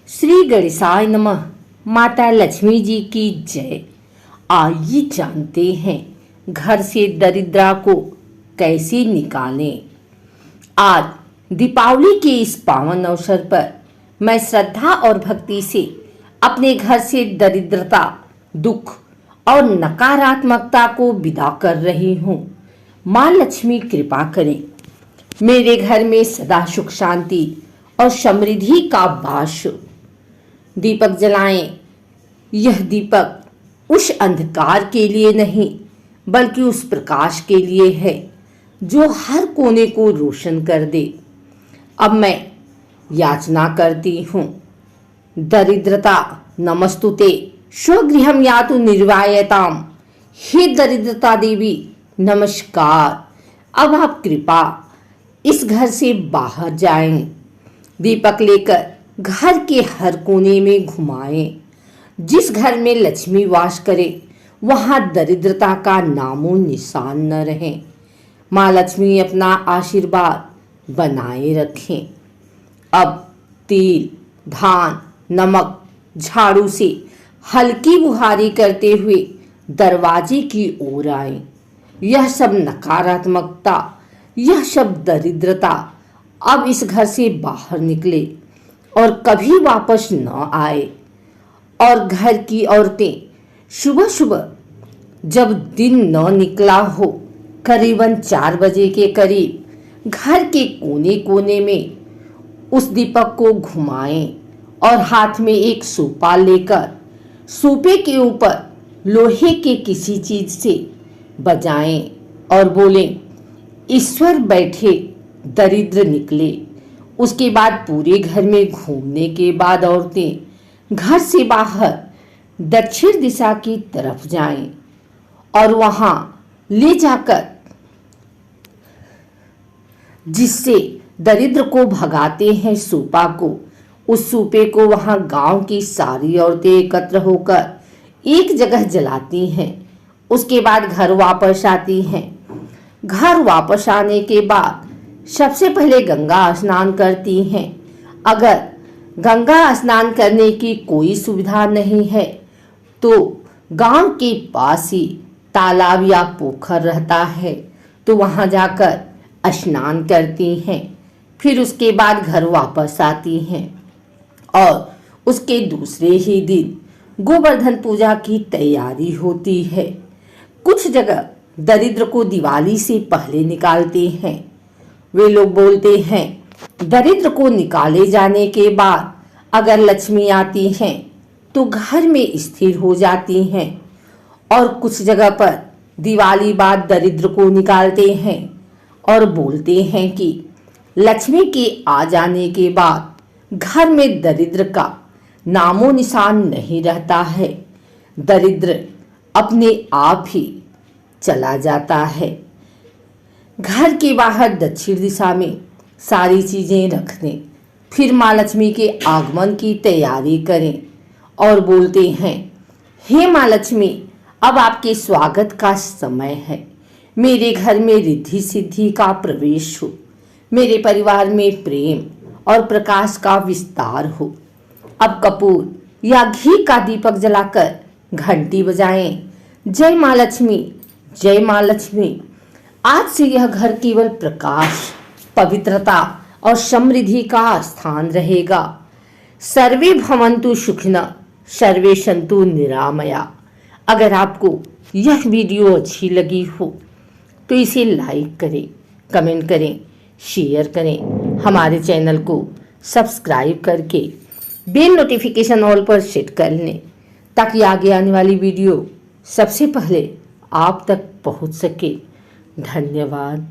श्री गणेशाय नमः। माता लक्ष्मी जी की जय। आइए जानते हैं घर से दरिद्रा को कैसे निकालें। आज दीपावली के इस पावन अवसर पर मैं श्रद्धा और भक्ति से अपने घर से दरिद्रता, दुख और नकारात्मकता को विदा कर रही हूँ। माँ लक्ष्मी कृपा करें, मेरे घर में सदा सुख शांति और समृद्धि का वास। दीपक जलाएं। यह दीपक उस अंधकार के लिए नहीं बल्कि उस प्रकाश के लिए है जो हर कोने को रोशन कर दे। अब मैं याचना करती हूँ। दरिद्रता नमस्तुते स्वगृहम यातु निर्वायताम। हे दरिद्रता देवी नमस्कार। अब आप कृपा इस घर से बाहर जाएं। दीपक लेकर घर के हर कोने में घुमाएं। जिस घर में लक्ष्मी वास करे वहां दरिद्रता का नामो निशान न रहे। माँ लक्ष्मी अपना आशीर्वाद बनाए रखें। अब तेल, धान, नमक, झाड़ू से हल्की बुहारी करते हुए दरवाजे की ओर आएं। यह सब नकारात्मकता, यह सब दरिद्रता अब इस घर से बाहर निकले और कभी वापस न आए। और घर की औरतें सुबह सुबह जब दिन न निकला हो, करीबन 4 बजे के करीब घर के कोने कोने में उस दीपक को घुमाएं और हाथ में एक सूपा लेकर सूपे के ऊपर लोहे के किसी चीज से बजाएं और बोलें, ईश्वर बैठे दरिद्र निकले। उसके बाद पूरे घर में घूमने के बाद औरतें घर से बाहर दक्षिण दिशा की तरफ जाएं और वहां ले जाकर जिससे दरिद्र को भगाते हैं सूपा को, उस सूपे को वहां गांव की सारी औरतें एकत्र होकर एक जगह जलाती हैं। उसके बाद घर वापस आती हैं। घर वापस आने के बाद सबसे पहले गंगा स्नान करती हैं। अगर गंगा स्नान करने की कोई सुविधा नहीं है तो गांव के पास ही तालाब या पोखर रहता है तो वहां जाकर स्नान करती हैं। फिर उसके बाद घर वापस आती हैं और उसके दूसरे ही दिन गोवर्धन पूजा की तैयारी होती है। कुछ जगह दरिद्र को दिवाली से पहले निकालते हैं। वे लोग बोलते हैं, दरिद्र को निकाले जाने के बाद अगर लक्ष्मी आती हैं तो घर में स्थिर हो जाती हैं। और कुछ जगह पर दिवाली बाद दरिद्र को निकालते हैं और बोलते हैं कि लक्ष्मी के आ जाने के बाद घर में दरिद्र का नामो निशान नहीं रहता है, दरिद्र अपने आप ही चला जाता है। घर के बाहर दक्षिण दिशा में सारी चीजें रख दें। फिर माँ लक्ष्मी के आगमन की तैयारी करें और बोलते हैं, हे माँ लक्ष्मी, अब आपके स्वागत का समय है। मेरे घर में रिद्धि सिद्धि का प्रवेश हो, मेरे परिवार में प्रेम और प्रकाश का विस्तार हो। अब कपूर या घी का दीपक जलाकर घंटी बजाएं। जय माँ लक्ष्मी, जय माँ लक्ष्मी। आज से यह घर केवल प्रकाश, पवित्रता और समृद्धि का स्थान रहेगा। सर्वे भवन्तु सुखिनः, सर्वे सन्तु निरामया। अगर आपको यह वीडियो अच्छी लगी हो तो इसे लाइक करें, कमेंट करें, शेयर करें। हमारे चैनल को सब्सक्राइब करके बेल नोटिफिकेशन ऑल पर सेट कर लें ताकि आगे आने वाली वीडियो सबसे पहले आप तक पहुंच सके। धन्यवाद।